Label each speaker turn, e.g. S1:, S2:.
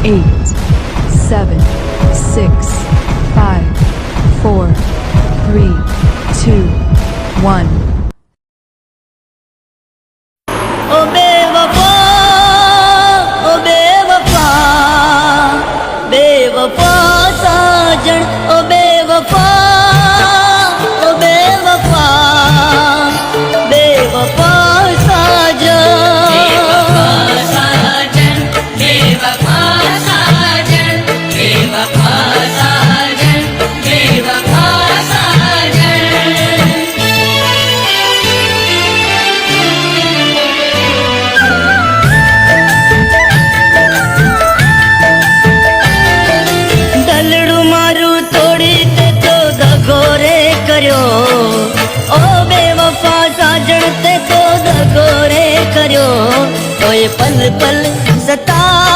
S1: 8, 7, 6, 5, 4, 3, 2, 1.
S2: ओ बेवफा, ओ बेवफा, बेवफा साजन, ओ बेवफा, ओ बेवफा, बेवफा साजन,
S3: बेवफा साजन, बेवफा साजन, बेवफा साजन।
S2: દલડું મારું તોડી તે તો દગો રે કર્યો, ઓ બેવફા સાજણ તે તો દગો રે કર્યો, તોય પલ પલ સતા